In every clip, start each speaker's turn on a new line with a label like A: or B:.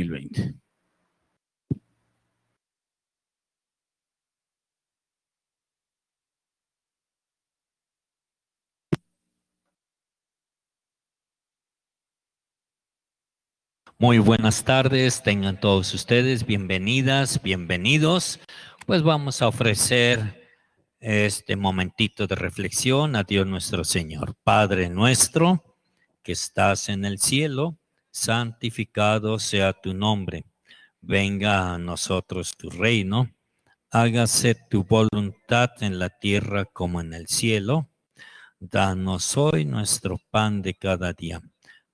A: 2020.
B: Muy buenas tardes, tengan todos ustedes bienvenidas, bienvenidos. Pues vamos a ofrecer este momentito de reflexión a Dios nuestro Señor. Padre nuestro, que estás en el cielo, santificado sea tu nombre. Venga a nosotros tu reino. Hágase tu voluntad en la tierra como en el cielo. Danos hoy nuestro pan de cada día.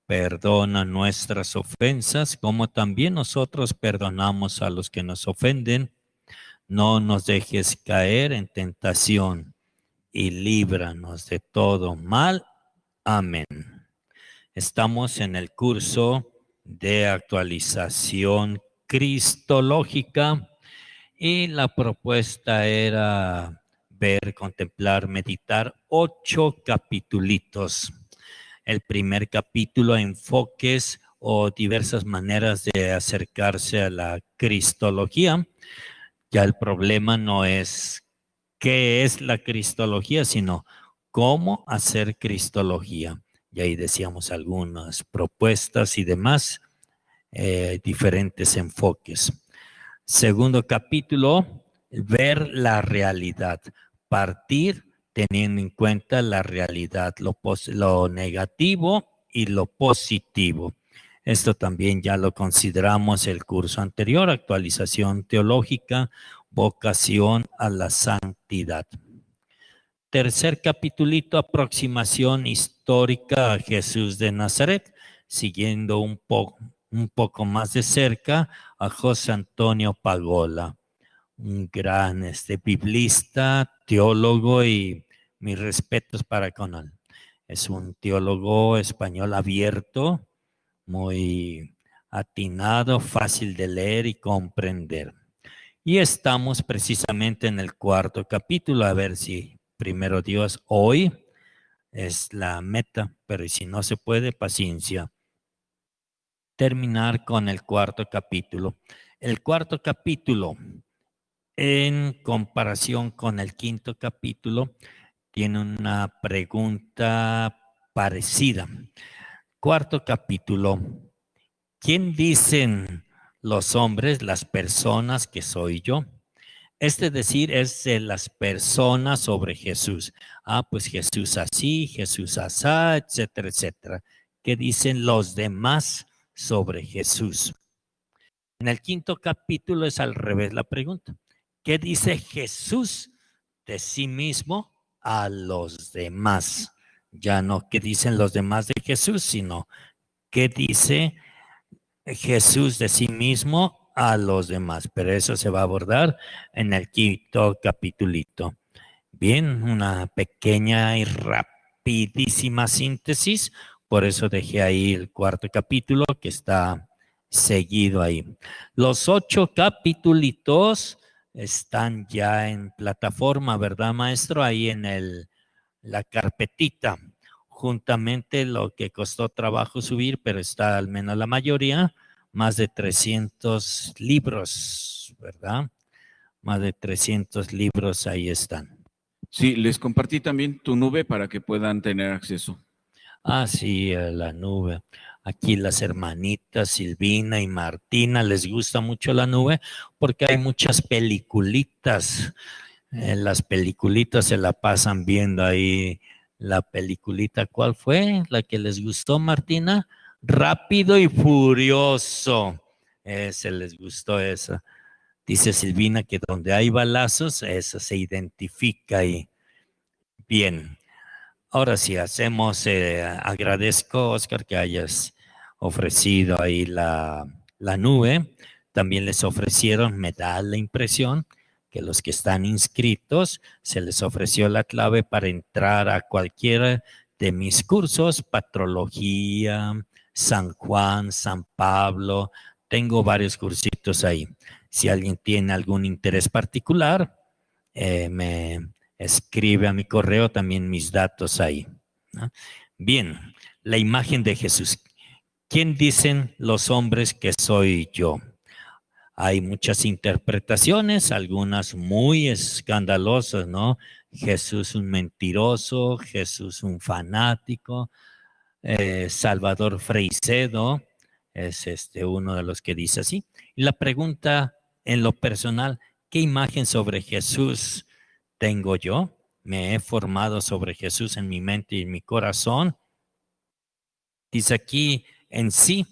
B: Perdona nuestras ofensas, como también nosotros perdonamos a los que nos ofenden. No nos dejes caer en tentación y líbranos de todo mal. Amén. Estamos en el curso de actualización cristológica y la propuesta era ver, contemplar, meditar 8 capitulitos. El primer capítulo, enfoques o diversas maneras de acercarse a la cristología. Ya el problema no es qué es la cristología, sino cómo hacer cristología. Y ahí decíamos algunas propuestas y demás, diferentes enfoques. Segundo capítulo, ver la realidad, partir teniendo en cuenta la realidad, lo negativo y lo positivo. Esto también ya lo consideramos el curso anterior, actualización teológica, vocación a la santidad. Tercer capitulito, aproximación histórica a Jesús de Nazaret, siguiendo un poco más de cerca a José Antonio Pagola, un gran biblista, teólogo, y mis respetos para con él. Es un teólogo español abierto, muy atinado, fácil de leer y comprender. Y estamos precisamente en el cuarto capítulo, a ver si primero Dios hoy es la meta, pero si no se puede, paciencia. Terminar con el cuarto capítulo. El cuarto capítulo, en comparación con el quinto capítulo, tiene una pregunta parecida. Cuarto capítulo. ¿Quién dicen los hombres, las personas que soy yo? Este decir es de las personas sobre Jesús. Pues Jesús así, Jesús asá, etcétera, etcétera. ¿Qué dicen los demás sobre Jesús? En el quinto capítulo es al revés la pregunta. ¿Qué dice Jesús de sí mismo a los demás? Ya no qué dicen los demás de Jesús, sino qué dice Jesús de sí mismo a los demás. Pero eso se va a abordar en el quinto capitulito. Bien, una pequeña y rapidísima síntesis. Por eso dejé ahí el cuarto capítulo que está seguido ahí. Los 8 capitulitos están ya en plataforma, ¿verdad, maestro? Ahí en la carpetita. Juntamente lo que costó trabajo subir, pero está al menos la mayoría, más de 300 libros, ¿verdad? Más de 300 libros ahí están.
A: Sí, les compartí también tu nube para que puedan tener acceso.
B: Sí, la nube. Aquí las hermanitas Silvina y Martina les gusta mucho la nube porque hay muchas peliculitas. Las peliculitas se la pasan viendo ahí. La peliculita, ¿cuál fue? La que les gustó, Martina. Rápido y Furioso. Se les gustó esa. Dice Silvina que donde hay balazos, esa se identifica ahí. Bien. Ahora sí, agradezco, Oscar, que hayas ofrecido ahí la nube. También les ofrecieron, me da la impresión, que los que están inscritos, se les ofreció la clave para entrar a cualquiera de mis cursos, patrología, San Juan, San Pablo. Tengo varios cursitos ahí. Si alguien tiene algún interés particular, me escribe a mi correo también mis datos ahí, ¿no? Bien, la imagen de Jesús. ¿Quién dicen los hombres que soy yo? Hay muchas interpretaciones, algunas muy escandalosas, ¿no? Jesús un mentiroso, Jesús un fanático, Salvador Freixedo es uno de los que dice así. Y la pregunta en lo personal, ¿qué imagen sobre Jesús tengo yo? ¿Me he formado sobre Jesús en mi mente y en mi corazón? Dice aquí en sí,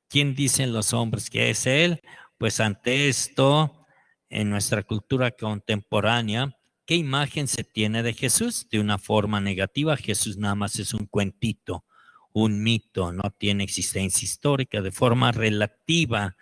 B: ¿quién dicen los hombres que es Él? Pues ante esto, en nuestra cultura contemporánea, ¿qué imagen se tiene de Jesús? De una forma negativa, Jesús nada más es un cuentito, un mito, no tiene existencia histórica. De forma relativa,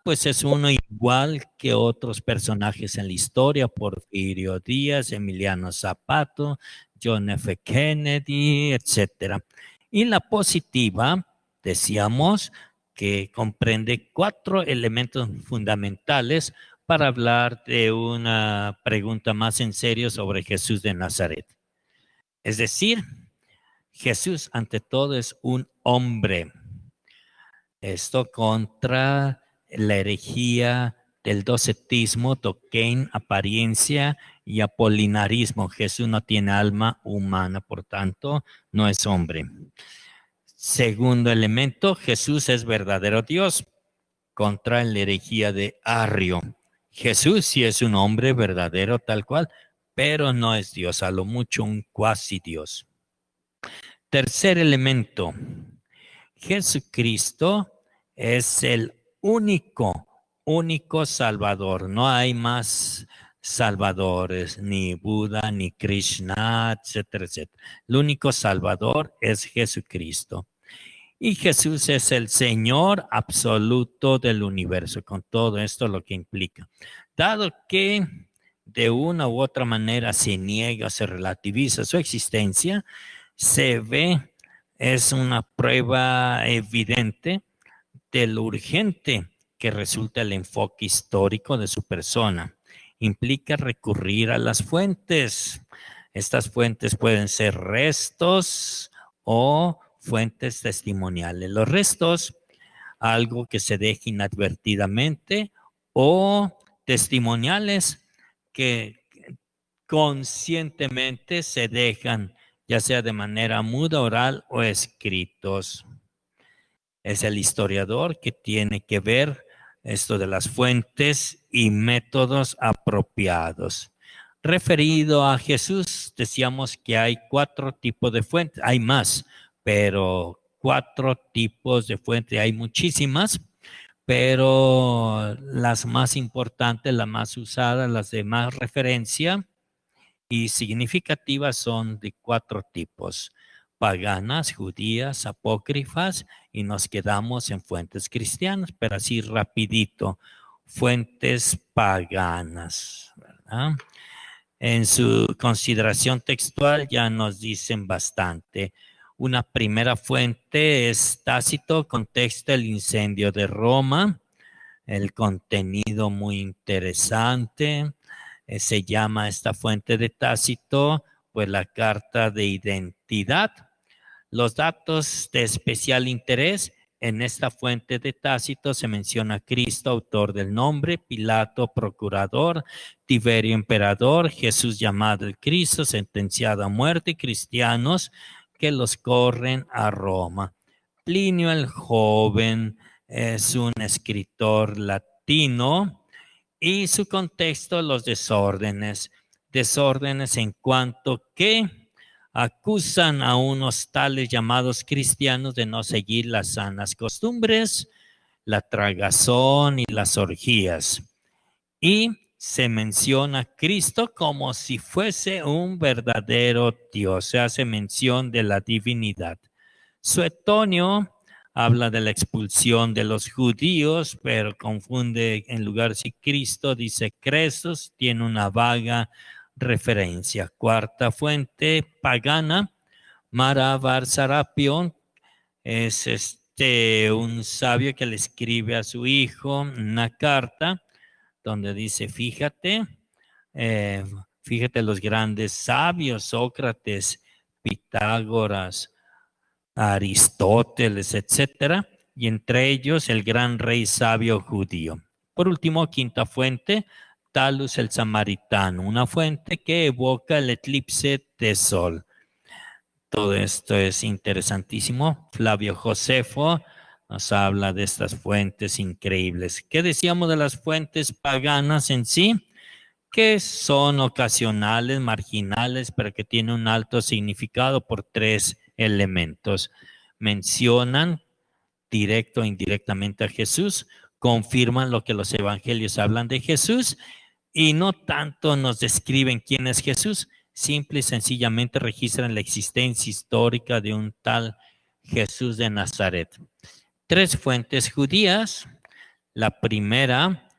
B: pues es uno igual que otros personajes en la historia, Porfirio Díaz, Emiliano Zapata, John F. Kennedy, etcétera. Y la positiva, decíamos, que comprende 4 elementos fundamentales para hablar de una pregunta más en serio sobre Jesús de Nazaret. Es decir, Jesús ante todo es un hombre. Esto contra la herejía del docetismo, Tocquén, apariencia y apolinarismo. Jesús no tiene alma humana, por tanto, no es hombre. Segundo elemento, Jesús es verdadero Dios contra la herejía de Arrio. Jesús sí es un hombre verdadero tal cual, pero no es Dios, a lo mucho un cuasi Dios. Tercer elemento, Jesucristo es el único Salvador. No hay más salvadores, ni Buda, ni Krishna, etcétera, etcétera. El único Salvador es Jesucristo. Y Jesús es el Señor absoluto del universo, con todo esto lo que implica. Dado que de una u otra manera se niega, se relativiza su existencia, se ve, es una prueba evidente de lo urgente que resulta el enfoque histórico de su persona. Implica recurrir a las fuentes. Estas fuentes pueden ser restos o fuentes testimoniales. Los restos, algo que se deje inadvertidamente, o testimoniales que conscientemente se dejan, ya sea de manera muda, oral o escritos. Es el historiador que tiene que ver esto de las fuentes y métodos apropiados. Referido a Jesús, decíamos que hay 4 tipos de fuentes, hay más, pero 4 tipos de fuentes, hay muchísimas, pero las más importantes, las más usadas, las de más referencia y significativas son de 4 tipos: paganas, judías, apócrifas, y nos quedamos en fuentes cristianas, pero así rapidito, fuentes paganas, ¿verdad? En su consideración textual ya nos dicen bastante. Una primera fuente es Tácito, contexto el incendio de Roma, el contenido muy interesante. Se llama esta fuente de Tácito, pues la carta de identidad. Los datos de especial interés: en esta fuente de Tácito se menciona Cristo, autor del nombre, Pilato, procurador, Tiberio, emperador, Jesús llamado el Cristo, sentenciado a muerte, y cristianos que los corren a Roma. Plinio el Joven es un escritor latino y su contexto, los desórdenes. Desórdenes en cuanto que acusan a unos tales llamados cristianos de no seguir las sanas costumbres, la tragazón y las orgías. Y se menciona a Cristo como si fuese un verdadero Dios. Se hace mención de la divinidad. Suetonio habla de la expulsión de los judíos, pero confunde en lugar de Cristo, dice Crestos, tiene una vaga referencia. Cuarta fuente pagana, Maravar Sarapión, es un sabio que le escribe a su hijo una carta donde dice: fíjate, fíjate los grandes sabios, Sócrates, Pitágoras, Aristóteles, etcétera, y entre ellos el gran rey sabio judío. Por último, quinta fuente, Talus el Samaritano, una fuente que evoca el eclipse de sol. Todo esto es interesantísimo. Flavio Josefo nos habla de estas fuentes increíbles. ¿Qué decíamos de las fuentes paganas en sí? Que son ocasionales, marginales, pero que tienen un alto significado por tres elementos. Mencionan directo e indirectamente a Jesús, confirman lo que los evangelios hablan de Jesús y no tanto nos describen quién es Jesús, simple y sencillamente registran la existencia histórica de un tal Jesús de Nazaret. Tres fuentes judías. La primera,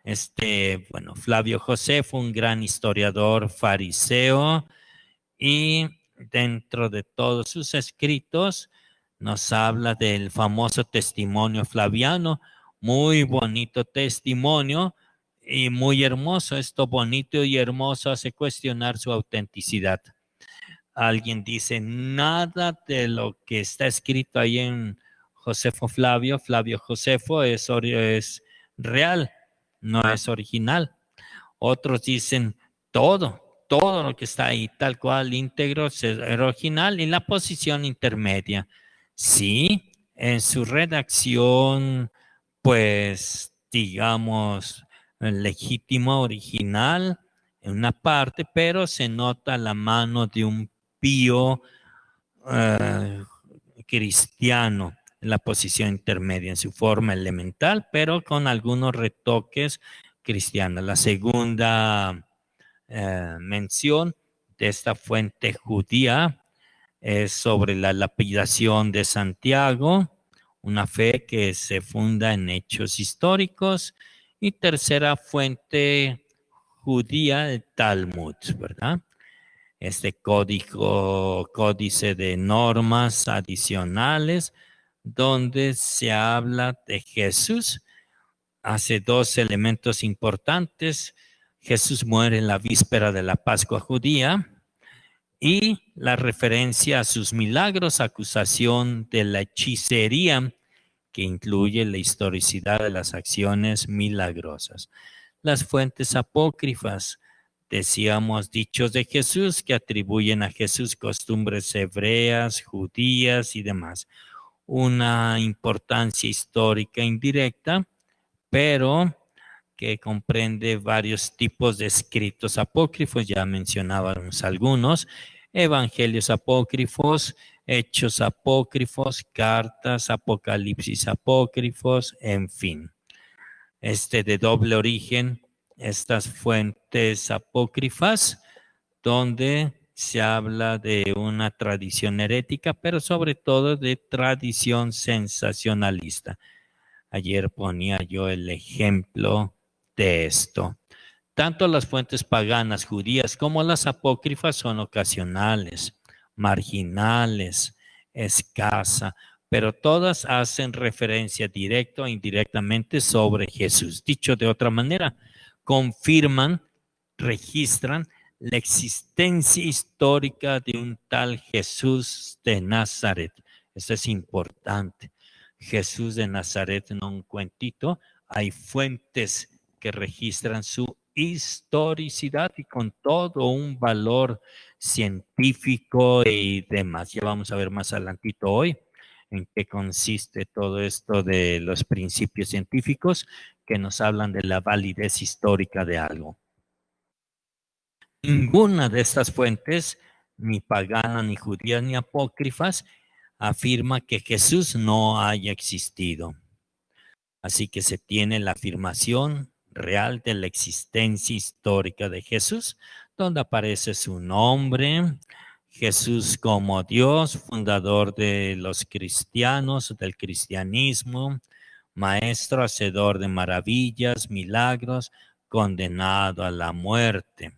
B: Flavio Josefo, un gran historiador fariseo, y dentro de todos sus escritos nos habla del famoso testimonio flaviano, muy bonito testimonio y muy hermoso. Esto bonito y hermoso hace cuestionar su autenticidad. Alguien dice, nada de lo que está escrito ahí en Flavio Josefo es real, no es original. Otros dicen todo lo que está ahí, tal cual, íntegro, es original, y la posición intermedia. Sí, en su redacción, pues, digamos, legítima, original, en una parte, pero se nota la mano de un pío cristiano en la posición intermedia, en su forma elemental, pero con algunos retoques cristianos. La segunda mención de esta fuente judía es sobre la lapidación de Santiago, una fe que se funda en hechos históricos. Y tercera fuente judía, el Talmud, ¿verdad? Este códice de normas adicionales donde se habla de Jesús. Hace dos elementos importantes. Jesús muere en la víspera de la Pascua judía y la referencia a sus milagros, acusación de la hechicería que incluye la historicidad de las acciones milagrosas. Las fuentes apócrifas, decíamos, dichos de Jesús que atribuyen a Jesús costumbres hebreas, judías y demás. Una importancia histórica indirecta, pero que comprende varios tipos de escritos apócrifos, ya mencionábamos algunos, evangelios apócrifos, hechos apócrifos, cartas, apocalipsis apócrifos, en fin. De doble origen, estas fuentes apócrifas, donde se habla de una tradición herética, pero sobre todo de tradición sensacionalista. Ayer ponía yo el ejemplo de esto. Tanto las fuentes paganas judías como las apócrifas son ocasionales, marginales, escasa, pero todas hacen referencia directa o indirectamente sobre Jesús. Dicho de otra manera, confirman, registran la existencia histórica de un tal Jesús de Nazaret. Eso es importante. Jesús de Nazaret, no un cuentito. Hay fuentes que registran su historicidad y con todo un valor científico y demás. Ya vamos a ver más adelantito hoy en qué consiste todo esto de los principios científicos que nos hablan de la validez histórica de algo. Ninguna de estas fuentes, ni pagana, ni judías, ni apócrifas, afirma que Jesús no haya existido. Así que se tiene la afirmación real de la existencia histórica de Jesús, donde aparece su nombre, Jesús como Dios, fundador de los cristianos, del cristianismo, maestro, hacedor de maravillas, milagros, condenado a la muerte.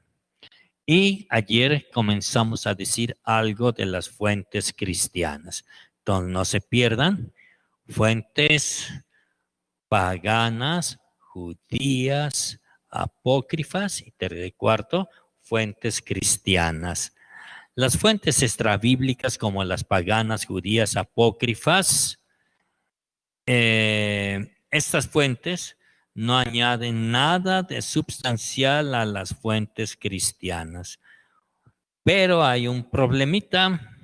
B: Y ayer comenzamos a decir algo de las fuentes cristianas. Entonces, no se pierdan, fuentes paganas, judías, apócrifas y cuarto, fuentes cristianas. Las fuentes extrabíblicas como las paganas, judías, apócrifas, estas fuentes no añaden nada de sustancial a las fuentes cristianas. Pero hay un problemita.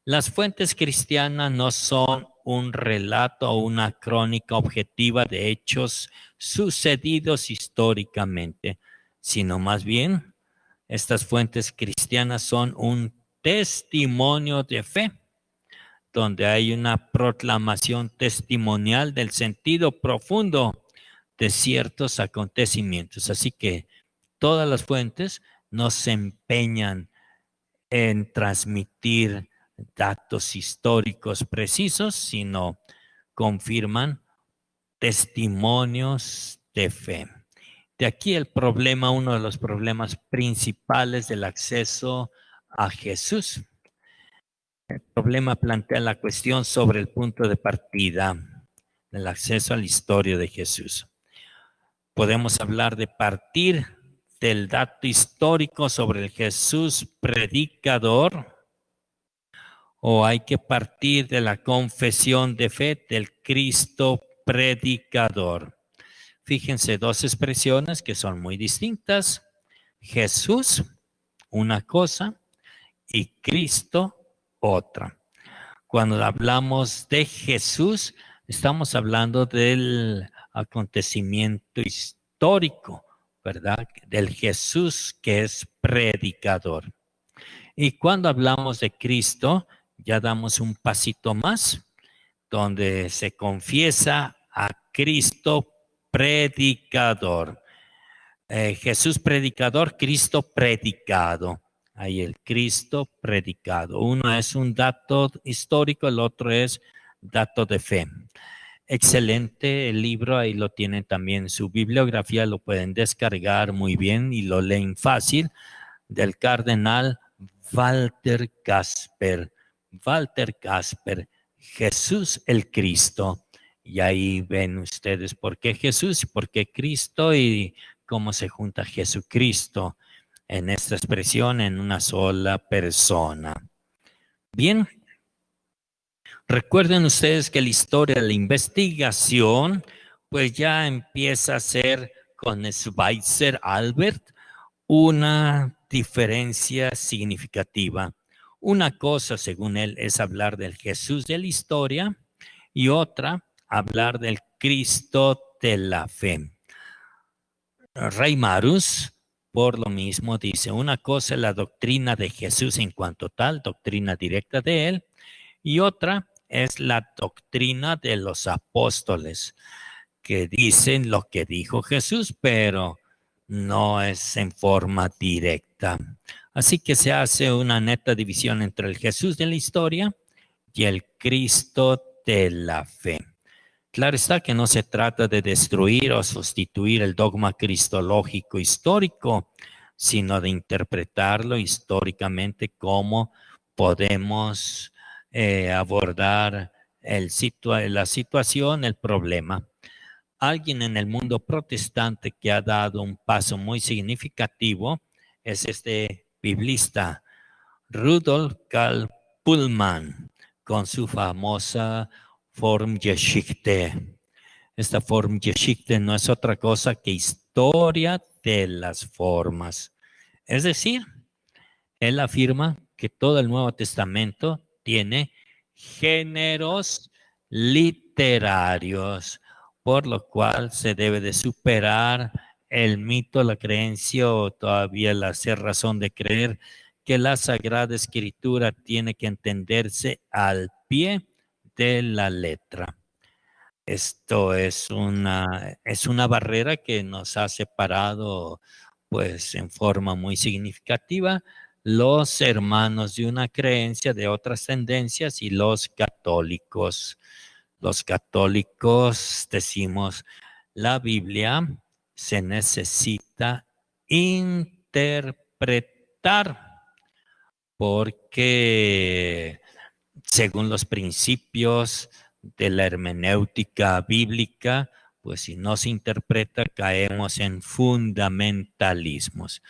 B: Las fuentes cristianas no son un relato o una crónica objetiva de hechos sucedidos históricamente, sino más bien estas fuentes cristianas son un testimonio de fe, donde hay una proclamación testimonial del sentido profundo de ciertos acontecimientos. Así que todas las fuentes no se empeñan en transmitir datos históricos precisos, sino confirman testimonios de fe. De aquí el problema, uno de los problemas principales del acceso a Jesús. El problema plantea la cuestión sobre el punto de partida del acceso a la historia de Jesús. Podemos hablar de partir del dato histórico sobre el Jesús predicador, o hay que partir de la confesión de fe del Cristo predicador. Fíjense, dos expresiones que son muy distintas. Jesús, una cosa, y Cristo, otra. Cuando hablamos de Jesús, estamos hablando del acontecimiento histórico, ¿verdad? Del Jesús que es predicador. Y cuando hablamos de Cristo, ya damos un pasito más, donde se confiesa a Cristo predicador. Jesús predicador, Cristo predicado. Ahí el Cristo predicado. Uno es un dato histórico, el otro es dato de fe. Excelente el libro, ahí lo tienen también su bibliografía, lo pueden descargar muy bien y lo leen fácil, del cardenal Walter Kasper. Walter Kasper, Jesús el Cristo. Y ahí ven ustedes por qué Jesús y por qué Cristo y cómo se junta Jesucristo en esta expresión en una sola persona. Bien, recuerden ustedes que la historia de la investigación pues ya empieza a ser con Schweitzer Albert una diferencia significativa. Una cosa, según él, es hablar del Jesús de la historia y otra, hablar del Cristo de la fe. Reimarus, por lo mismo, dice, una cosa es la doctrina de Jesús en cuanto tal, doctrina directa de él, y otra es la doctrina de los apóstoles, que dicen lo que dijo Jesús, pero no es en forma directa. Así que se hace una neta división entre el Jesús de la historia y el Cristo de la fe. Claro está que no se trata de destruir o sustituir el dogma cristológico histórico, sino de interpretarlo históricamente como podemos abordar la situación, el problema. Alguien en el mundo protestante que ha dado un paso muy significativo es este biblista Rudolf Karl Pullman con su famosa Formgeschichte. Esta Formgeschichte no es otra cosa que historia de las formas. Es decir, él afirma que todo el Nuevo Testamento tiene géneros literarios, por lo cual se debe de superar el mito, la creencia o todavía la hacer razón de creer que la Sagrada Escritura tiene que entenderse al pie de la letra. Esto es una barrera que nos ha separado pues en forma muy significativa los hermanos de una creencia de otras tendencias y los católicos. Los católicos decimos, la Biblia se necesita interpretar porque según los principios de la hermenéutica bíblica, pues si no se interpreta caemos en fundamentalismos.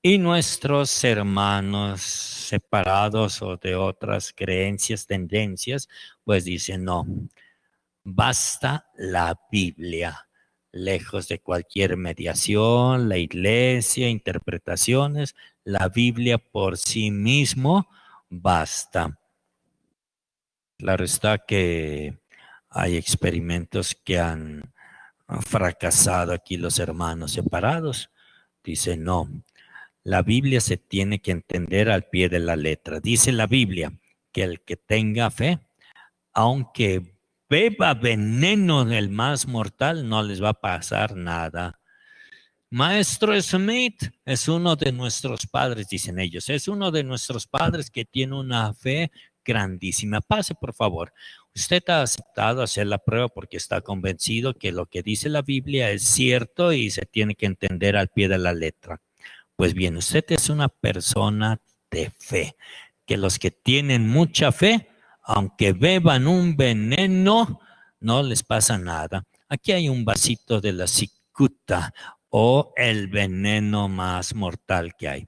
B: Y nuestros hermanos separados o de otras creencias, tendencias, pues dicen no, basta la Biblia, lejos de cualquier mediación, la iglesia, interpretaciones, la Biblia por sí mismo basta. Claro está que hay experimentos que han fracasado aquí los hermanos separados. Dicen no. La Biblia se tiene que entender al pie de la letra. Dice la Biblia que el que tenga fe, aunque beba veneno del más mortal, no les va a pasar nada. Maestro Smith es uno de nuestros padres, dicen ellos. Es uno de nuestros padres que tiene una fe grandísima. Pase, por favor. Usted ha aceptado hacer la prueba porque está convencido que lo que dice la Biblia es cierto y se tiene que entender al pie de la letra. Pues bien, usted es una persona de fe, que los que tienen mucha fe, aunque beban un veneno, no les pasa nada. Aquí hay un vasito de la cicuta o el veneno más mortal que hay.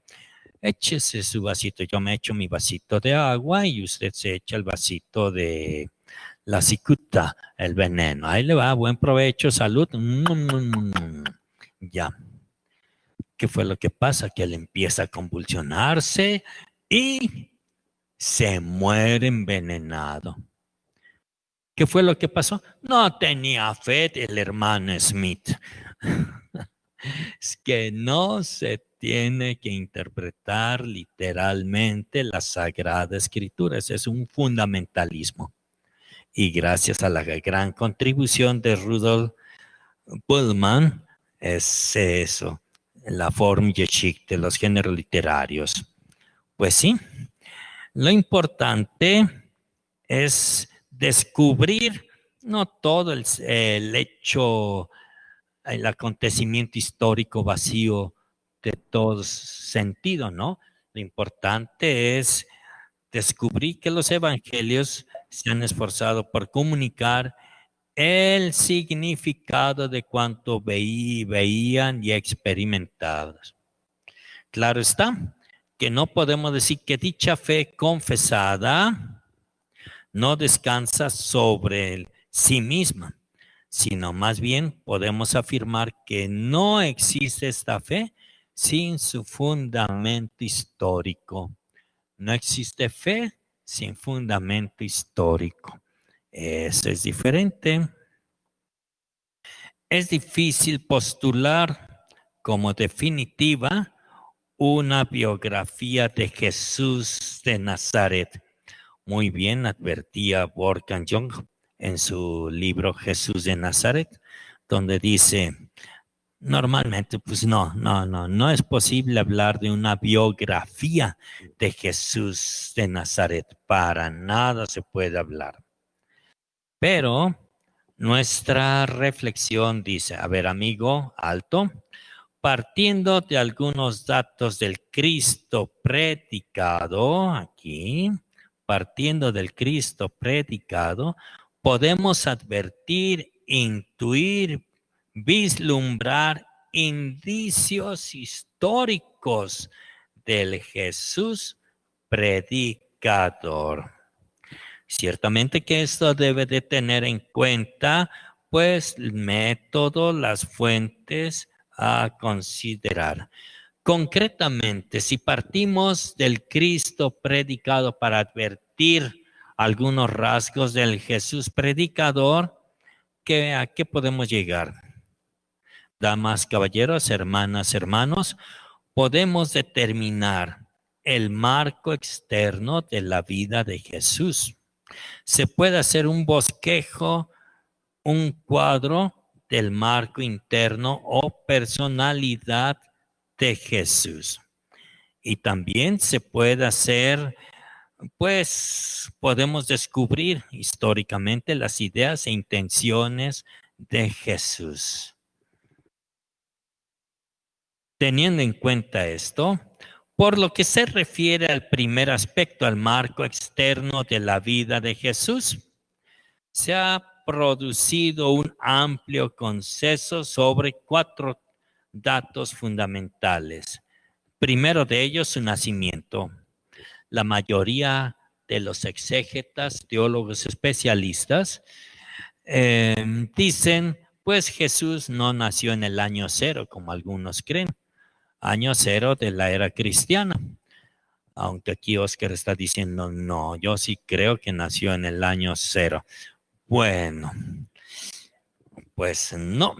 B: Échese su vasito, yo me echo mi vasito de agua y usted se echa el vasito de la cicuta, el veneno. Ahí le va, buen provecho, salud. Ya. ¿Qué fue lo que pasa? Que él empieza a convulsionarse y se muere envenenado. ¿Qué fue lo que pasó? No tenía fe el hermano Smith. Es que no se tiene que interpretar literalmente la Sagrada Escritura. Ese es un fundamentalismo. Y gracias a la gran contribución de Rudolf Bultmann, es eso. La Formgeschichte de los géneros literarios. Pues sí, lo importante es descubrir no todo el hecho, el acontecimiento histórico vacío de todo sentido, ¿no? Lo importante es descubrir que los evangelios se han esforzado por comunicar el significado de cuanto veían y experimentaban. Claro está que no podemos decir que dicha fe confesada no descansa sobre sí misma, sino más bien podemos afirmar que no existe esta fe sin su fundamento histórico. No existe fe sin fundamento histórico. Eso es diferente. Es difícil postular como definitiva una biografía de Jesús de Nazaret. Muy bien advertía Wolfgang Jung en su libro Jesús de Nazaret, donde dice, normalmente pues no es posible hablar de una biografía de Jesús de Nazaret. Para nada se puede hablar. Pero nuestra reflexión dice, a ver amigo, alto, partiendo de algunos datos del Cristo predicado, aquí, partiendo del Cristo predicado, podemos advertir, intuir, vislumbrar indicios históricos del Jesús predicador. Ciertamente que esto debe de tener en cuenta, pues, el método, las fuentes a considerar. Concretamente, si partimos del Cristo predicado para advertir algunos rasgos del Jesús predicador, ¿a qué podemos llegar? Damas, caballeros, hermanas, hermanos, podemos determinar el marco externo de la vida de Jesús. Se puede hacer un bosquejo, un cuadro del marco interno o personalidad de Jesús. Y también se puede hacer, pues podemos descubrir históricamente las ideas e intenciones de Jesús. Teniendo en cuenta esto, por lo que se refiere al primer aspecto, al marco externo de la vida de Jesús, se ha producido un amplio consenso sobre 4 datos fundamentales. primero de ellos, su nacimiento. La mayoría de los exégetas, teólogos especialistas, dicen, pues Jesús no nació en el año 0, como algunos creen, año 0 de la era cristiana. Aunque aquí Oscar está diciendo, no, yo sí creo que nació en el año 0. Bueno, pues no.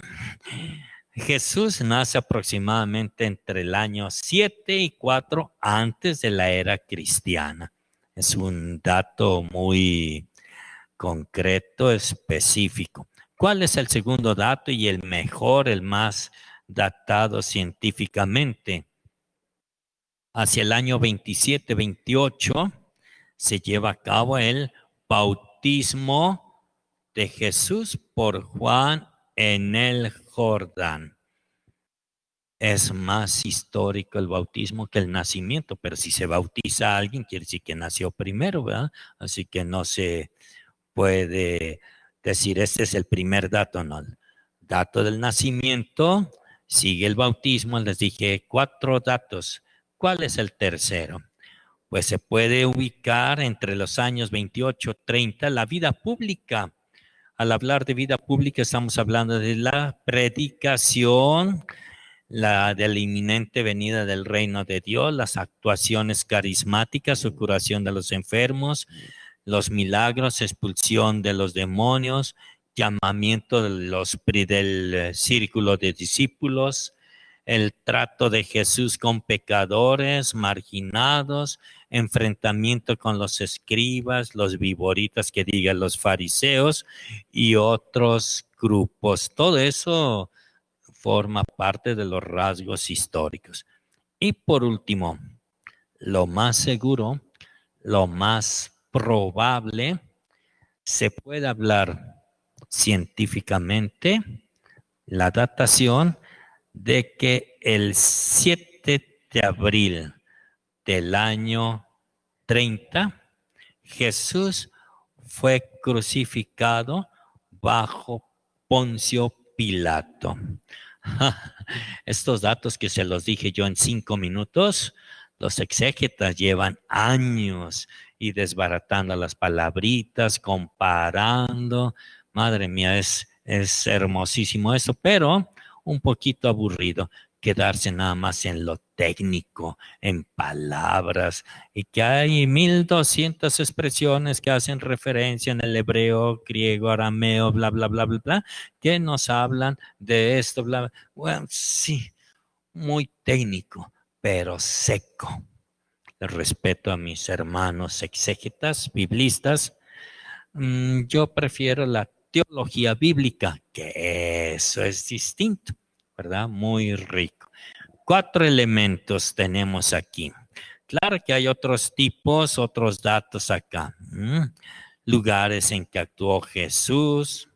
B: Jesús nace aproximadamente entre el año 7 y 4 antes de la era cristiana. Es un dato muy concreto, específico. ¿Cuál es el segundo dato y el mejor, el más datado científicamente? Hacia el año 27-28 se lleva a cabo el bautismo de Jesús por Juan en el Jordán. Es más histórico el bautismo que el nacimiento, pero si se bautiza a alguien, quiere decir que nació primero, ¿verdad? Así que no se puede decir, este es el primer dato, no. El dato del nacimiento, sigue el bautismo, les dije 4 datos. ¿Cuál es el tercero? Pues se puede ubicar entre los años 28-30 la vida pública. Al hablar de vida pública estamos hablando de la predicación, de la inminente venida del reino de Dios, las actuaciones carismáticas, su curación de los enfermos, los milagros, expulsión de los demonios, llamamiento del círculo de discípulos, el trato de Jesús con pecadores, marginados, enfrentamiento con los escribas, los viboritas, que digan los fariseos y otros grupos. Todo eso forma parte de los rasgos históricos. Y por último, lo más seguro, lo más probable, se puede hablar científicamente, la datación de que el 7 de abril del año 30, Jesús fue crucificado bajo Poncio Pilato. Estos datos que se los dije yo en 5 minutos, los exégetas llevan años y desbaratando las palabritas, comparando. Madre mía, es hermosísimo eso, pero un poquito aburrido quedarse nada más en lo técnico, en palabras, y que hay 1200 expresiones que hacen referencia en el hebreo, griego, arameo, bla, bla, bla, bla, bla, que nos hablan de esto, bla, bla. Bueno, sí, muy técnico, pero seco. Respeto a mis hermanos exégetas, biblistas. Yo prefiero la teología bíblica, que eso es distinto, ¿verdad? Muy rico. 4 elementos tenemos aquí. Claro que hay otros tipos, otros datos acá. Lugares en que actuó Jesús.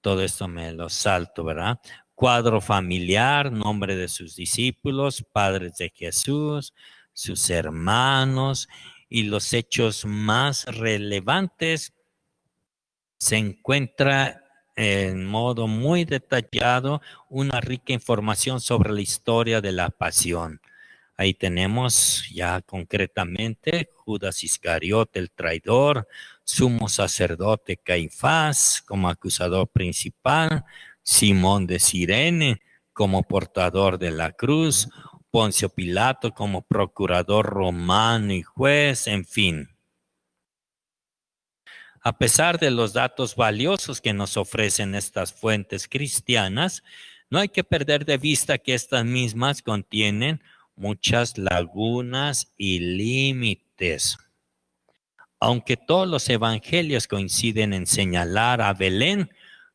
B: Todo esto me lo salto, ¿verdad? Cuadro familiar, nombre de sus discípulos, padres de Jesús, sus hermanos, y los hechos más relevantes se encuentra en modo muy detallado una rica información sobre la historia de la pasión. Ahí tenemos ya concretamente Judas Iscariote, el traidor, sumo sacerdote Caifás como acusador principal, Simón de Cirene como portador de la cruz, Poncio Pilato como procurador romano y juez, en fin. A pesar de los datos valiosos que nos ofrecen estas fuentes cristianas, no hay que perder de vista que estas mismas contienen muchas lagunas y límites. Aunque todos los evangelios coinciden en señalar a Belén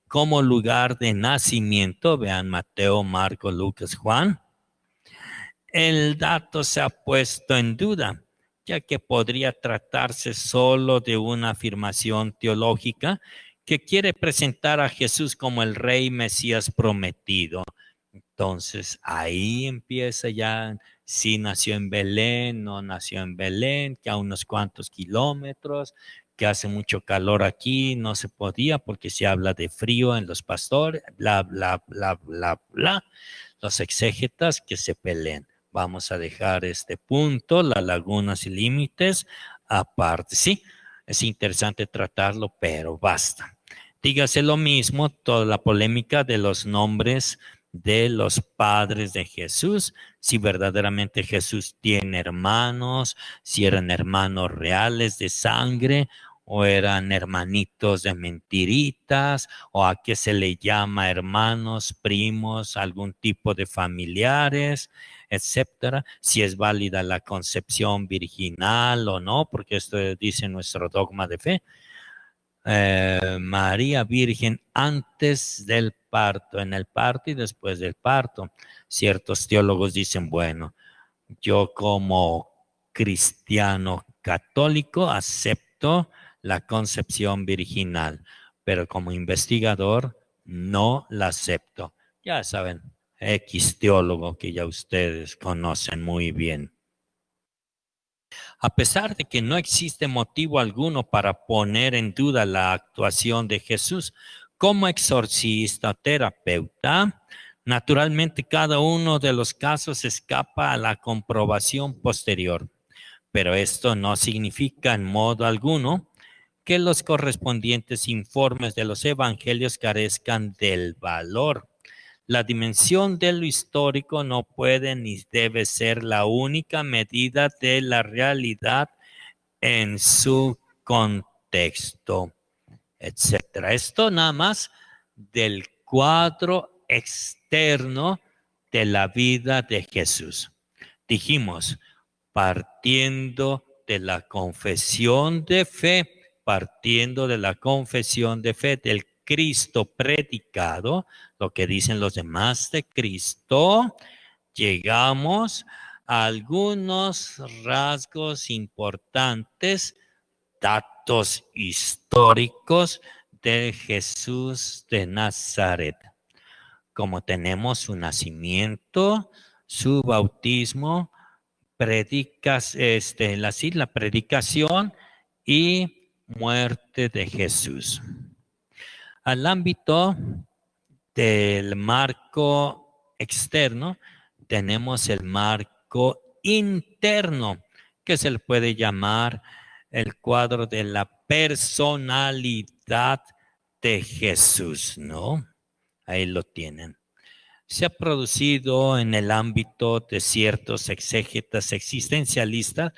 B: como lugar de nacimiento, vean Mateo, Marcos, Lucas, Juan, el dato se ha puesto en duda, ya que podría tratarse solo de una afirmación teológica que quiere presentar a Jesús como el rey Mesías prometido. Entonces, ahí empieza ya, si nació en Belén, no nació en Belén, que a unos cuantos kilómetros, que hace mucho calor aquí, no se podía porque se habla de frío en los pastores, bla, bla, bla, bla, bla. Los exégetas que se peleen. Vamos a dejar este punto, las lagunas y límites, aparte. Sí, es interesante tratarlo, pero basta. Dígase lo mismo, toda la polémica de los nombres de los padres de Jesús, si verdaderamente Jesús tiene hermanos, si eran hermanos reales de sangre o eran hermanitos de mentiritas, o a qué se le llama hermanos, primos, algún tipo de familiares, etcétera, si es válida la concepción virginal o no, porque esto dice nuestro dogma de fe. María Virgen antes del parto, en el parto y después del parto. Ciertos teólogos dicen, bueno, yo como cristiano católico acepto la concepción virginal, pero como investigador no la acepto. Ya saben, X teólogo que ya ustedes conocen muy bien. A pesar de que no existe motivo alguno para poner en duda la actuación de Jesús como exorcista o terapeuta, naturalmente cada uno de los casos escapa a la comprobación posterior. Pero esto no significa en modo alguno que los correspondientes informes de los evangelios carezcan del valor. La dimensión de lo histórico no puede ni debe ser la única medida de la realidad en su contexto, etcétera. Esto nada más del cuadro externo de la vida de Jesús. Dijimos, partiendo de la confesión de fe, del Cristo predicado, lo que dicen los demás de Cristo, llegamos a algunos rasgos importantes, datos históricos de Jesús de Nazaret. Como tenemos su nacimiento, su bautismo, la predicación y muerte de Jesús. Al ámbito del marco externo, tenemos el marco interno, que se le puede llamar el cuadro de la personalidad de Jesús, ¿no? Ahí lo tienen. Se ha producido en el ámbito de ciertos exégetas existencialistas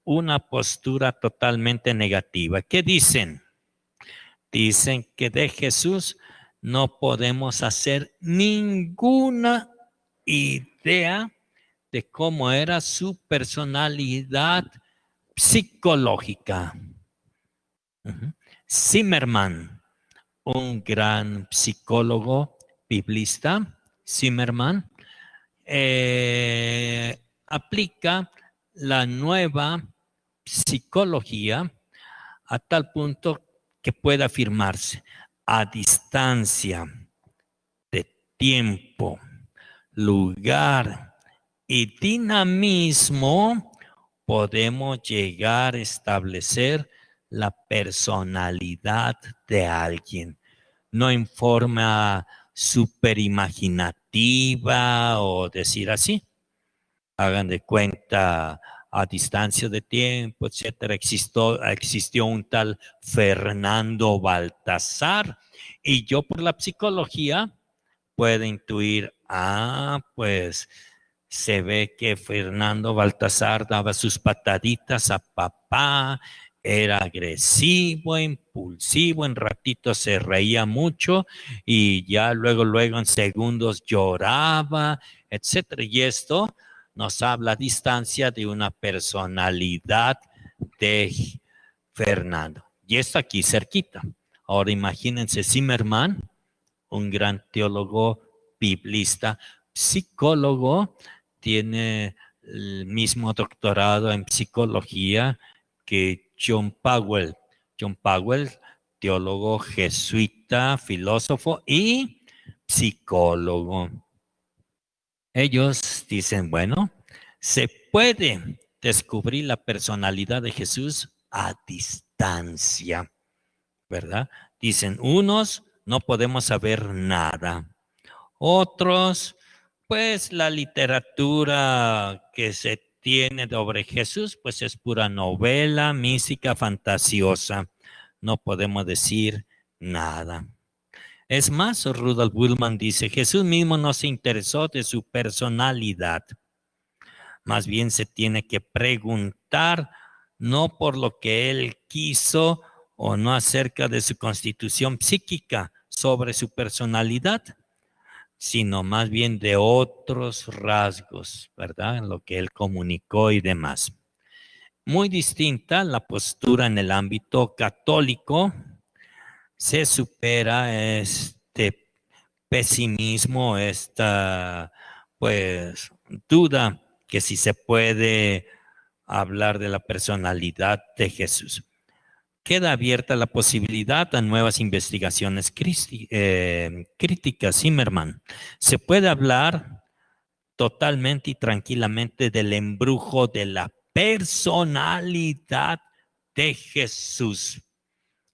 B: una postura totalmente negativa. ¿Qué dicen? Dicen que de Jesús no podemos hacer ninguna idea de cómo era su personalidad psicológica. Zimmerman, un gran psicólogo biblista, Zimmerman, aplica la nueva psicología a tal punto que pueda afirmarse a distancia de tiempo, lugar y dinamismo, podemos llegar a establecer la personalidad de alguien, no en forma superimaginativa o decir así. Hagan de cuenta, a distancia de tiempo, etcétera, existió un tal Fernando Baltasar, y yo por la psicología puedo intuir, pues se ve que Fernando Baltasar daba sus pataditas a papá, era agresivo, impulsivo, en ratitos se reía mucho y ya luego en segundos lloraba, etcétera. Y esto nos habla a distancia de una personalidad de Fernando. Y esto aquí cerquita. Ahora imagínense Zimmerman, un gran teólogo biblista, psicólogo, tiene el mismo doctorado en psicología que John Powell. John Powell, teólogo jesuita, filósofo y psicólogo. Ellos dicen, bueno, se puede descubrir la personalidad de Jesús a distancia, ¿verdad? Dicen, unos no podemos saber nada. Otros pues la literatura que se tiene sobre Jesús, pues es pura novela, mística, fantasiosa. No podemos decir nada. Es más, Rudolf Bultmann dice, Jesús mismo no se interesó de su personalidad. Más bien se tiene que preguntar, no por lo que él quiso o no acerca de su constitución psíquica sobre su personalidad, sino más bien de otros rasgos, ¿verdad? En lo que él comunicó y demás. Muy distinta la postura en el ámbito católico. Se supera este pesimismo, esta pues duda que si se puede hablar de la personalidad de Jesús. Queda abierta la posibilidad a nuevas investigaciones críticas. Zimmerman. Se puede hablar totalmente y tranquilamente del embrujo de la personalidad de Jesús.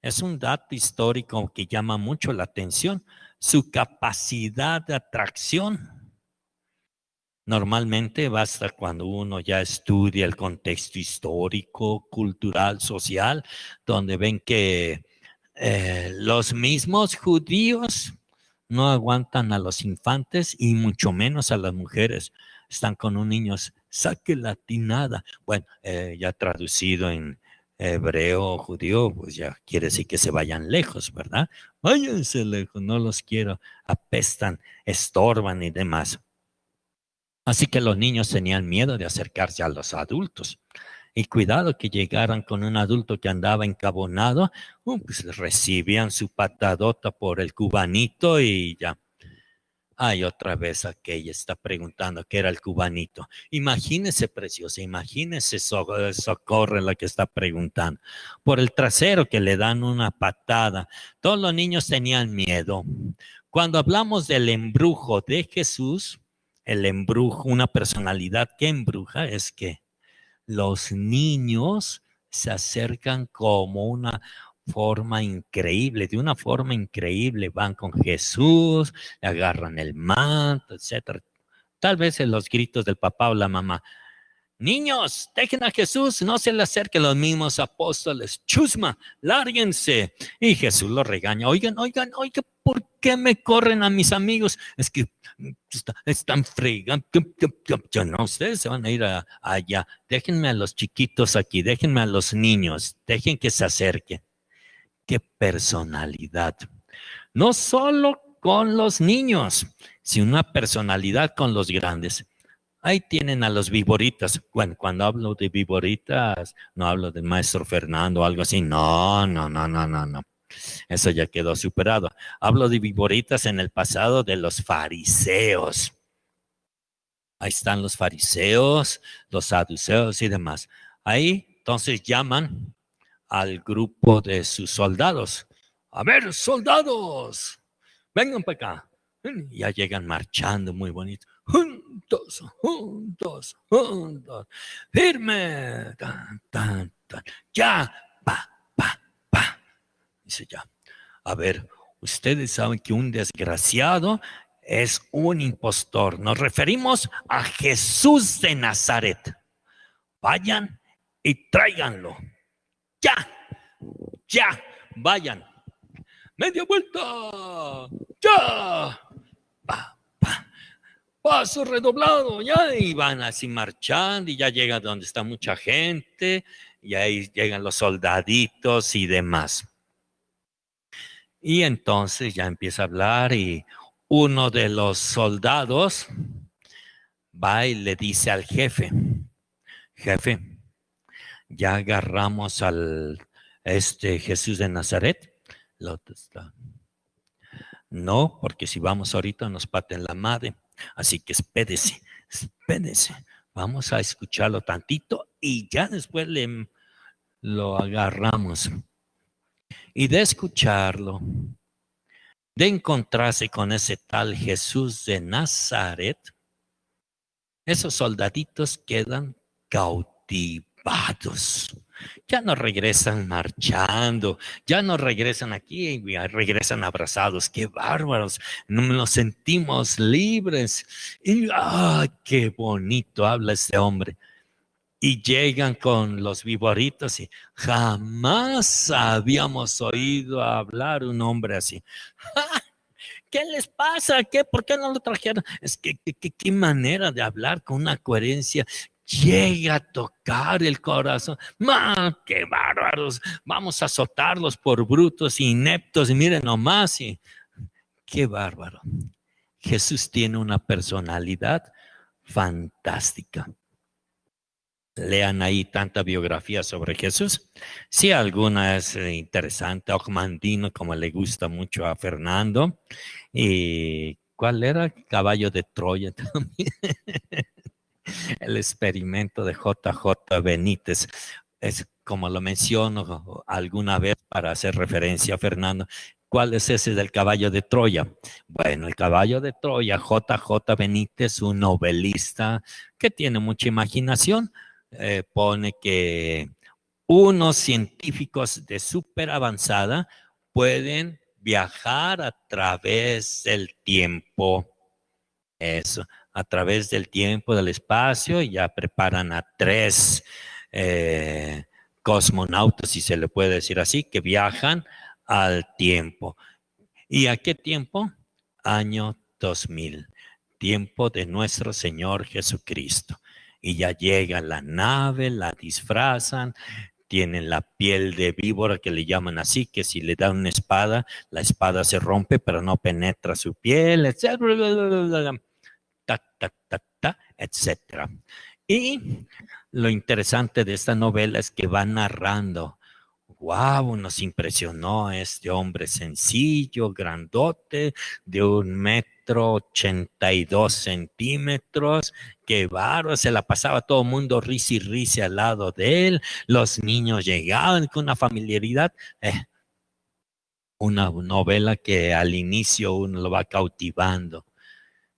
B: Es un dato histórico que llama mucho la atención. Su capacidad de atracción. Normalmente basta cuando uno ya estudia el contexto histórico, cultural, social, donde ven que los mismos judíos no aguantan a los infantes y mucho menos a las mujeres. Están con un niño, saque la tinada. Bueno, ya traducido en hebreo, judío, pues ya quiere decir que se vayan lejos, ¿verdad? Váyanse lejos, no los quiero, apestan, estorban y demás. Así que los niños tenían miedo de acercarse a los adultos. Y cuidado que llegaran con un adulto que andaba encabonado, pues recibían su patadota por el cubanito y ya. Ay, otra vez aquella está preguntando qué era el cubanito. Imagínese, preciosa, imagínese, socorre la que está preguntando. Por el trasero que le dan una patada. Todos los niños tenían miedo. Cuando hablamos del embrujo de Jesús, el embrujo, una personalidad que embruja, es que los niños se acercan como una forma increíble, de una forma increíble, van con Jesús, le agarran el manto, etcétera. Tal vez en los gritos del papá o la mamá, niños, dejen a Jesús, no se le acerquen los mismos apóstoles, chusma, lárguense. Y Jesús los regaña, oigan, ¿por qué me corren a mis amigos? Es que están fregando, yo no, ustedes se van a ir allá, déjenme a los chiquitos aquí, déjenme a los niños, dejen que se acerquen. Qué personalidad. No solo con los niños, sino una personalidad con los grandes. Ahí tienen a los viboritas. Bueno, cuando hablo de viboritas, no hablo del maestro Fernando o algo así. No. Eso ya quedó superado. Hablo de viboritas en el pasado de los fariseos. Ahí están los fariseos, los saduceos y demás. Ahí entonces llaman al grupo de sus soldados. A ver, soldados, vengan para acá. Ya llegan marchando muy bonito. Juntos, firme. Tan. Ya, pa. Dice ya. A ver, ustedes saben que un desgraciado es un impostor. Nos referimos a Jesús de Nazaret. Vayan y tráiganlo. Ya, vayan. Media vuelta. Ya. Paso redoblado, ya. Y van así marchando y ya llegan donde está mucha gente. Y ahí llegan los soldaditos y demás. Y entonces ya empieza a hablar y uno de los soldados va y le dice al jefe, ya agarramos al Jesús de Nazaret. El otro está, no, porque si vamos ahorita nos paten la madre. Así que espérese. Vamos a escucharlo tantito y ya después lo agarramos. Y de escucharlo, de encontrarse con ese tal Jesús de Nazaret, esos soldaditos quedan cautivados. Ya no regresan marchando, ya no regresan aquí, ya regresan abrazados. ¡Qué bárbaros! Nos sentimos libres. Y qué bonito habla este hombre. Y llegan con los vivoritos y jamás habíamos oído hablar un hombre así. ¿Qué les pasa? ¿Por qué no lo trajeron? Es que qué manera de hablar con una coherencia. Llega a tocar el corazón. ¡Qué bárbaros! Vamos a azotarlos por brutos, ineptos. Y miren nomás. ¡Qué bárbaro! Jesús tiene una personalidad fantástica. Lean ahí tanta biografía sobre Jesús. Si alguna es interesante, Ogmandino, como le gusta mucho a Fernando. ¿Y cuál era? Caballo de Troya también. El experimento de JJ Benítez. Es como lo menciono alguna vez para hacer referencia a Fernando. ¿Cuál es ese del caballo de Troya? Bueno, el caballo de Troya, JJ Benítez, un novelista que tiene mucha imaginación, pone que unos científicos de súper avanzada pueden viajar a través del tiempo. Eso, a través del tiempo, del espacio, y ya preparan a 3 cosmonautas, si se le puede decir así, que viajan al tiempo. ¿Y a qué tiempo? Año 2000, tiempo de nuestro Señor Jesucristo. Y ya llega la nave, la disfrazan, tienen la piel de víbora que le llaman así, que si le dan una espada, la espada se rompe, pero no penetra su piel, etc. Etcétera. Y lo interesante de esta novela es que va narrando. ¡Wow! Nos impresionó este hombre sencillo, grandote, de 1,82 m. ¡Qué bárbaro! Se la pasaba todo el mundo risa y risa al lado de él. Los niños llegaban con una familiaridad. Una novela que al inicio uno lo va cautivando.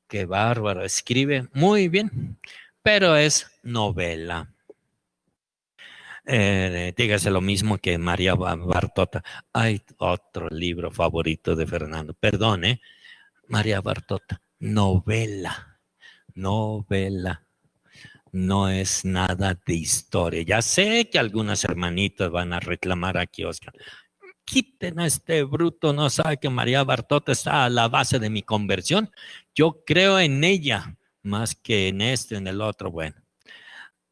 B: ¡Qué bárbaro! Escribe muy bien, pero es novela. Dígase lo mismo que María Bartota. Hay otro libro favorito de Fernando. Perdón, María Bartota. Novela. Novela. No es nada de historia. Ya sé que algunas hermanitas van a reclamar aquí, Oscar. Quiten a este bruto, no sabe que María Bartota está a la base de mi conversión. Yo creo en ella más que en en el otro. Bueno,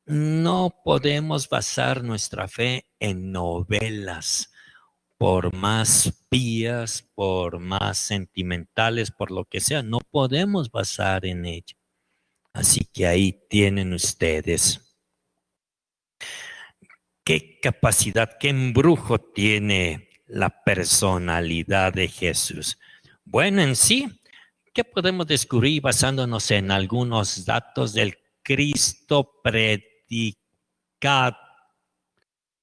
B: no podemos basar nuestra fe en novelas, por más pías, por más sentimentales, por lo que sea. No podemos basar en ella. Así que ahí tienen ustedes. ¿Qué capacidad, qué embrujo tiene la personalidad de Jesús? Bueno, en sí, ¿qué podemos descubrir basándonos en algunos datos del Cristo predicado?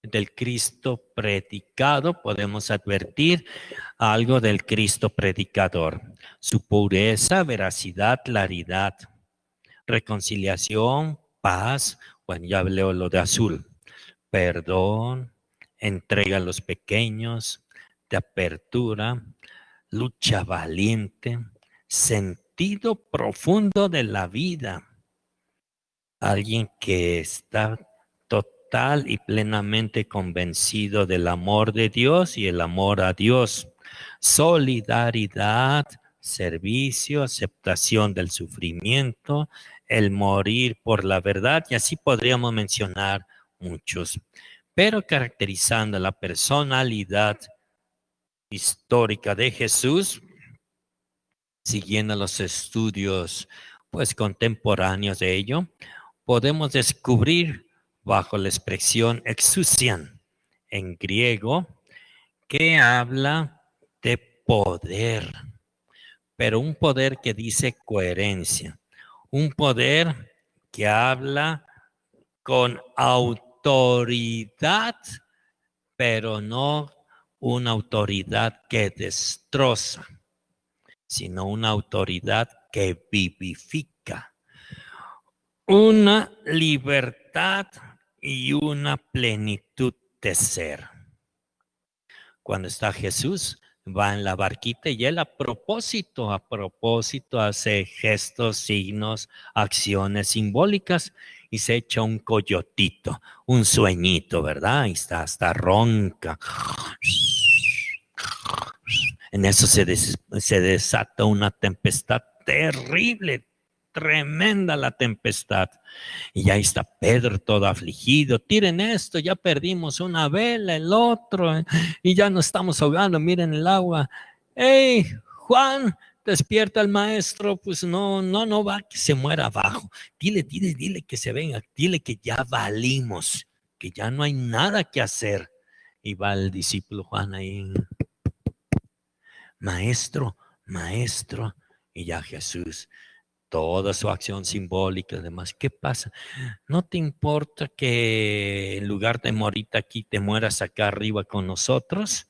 B: Del Cristo predicado podemos advertir algo del Cristo predicador. Su pureza, veracidad, claridad, reconciliación, paz. Bueno, ya leo lo de azul. Perdón, entrega a los pequeños, de apertura, lucha valiente, sentido profundo de la vida. Alguien que está total y plenamente convencido del amor de Dios y el amor a Dios. Solidaridad, servicio, aceptación del sufrimiento, el morir por la verdad, y así podríamos mencionar muchos. Pero caracterizando la personalidad histórica de Jesús, siguiendo los estudios pues contemporáneos de ello, podemos descubrir bajo la expresión exousian en griego, que habla de poder, pero un poder que dice coherencia, un poder que habla con autoridad, pero no una autoridad que destroza, sino una autoridad que vivifica. Una libertad y una plenitud de ser. Cuando está Jesús, va en la barquita y él a propósito hace gestos, signos, acciones simbólicas y se echa un coyotito, un sueñito, ¿verdad? Y está hasta ronca. En eso se desata una tempestad terrible, tremenda la tempestad. Y ahí está Pedro todo afligido. Tiren esto, ya perdimos una vela, el otro, y ya nos estamos ahogando, miren el agua. ¡Hey, Juan! Despierta al maestro, pues no va, que se muera abajo. Dile que se venga, dile que ya valimos, que ya no hay nada que hacer. Y va el discípulo Juan ahí. Maestro, y ya Jesús, toda su acción simbólica, además, ¿qué pasa? ¿No te importa que en lugar de morir aquí te mueras acá arriba con nosotros?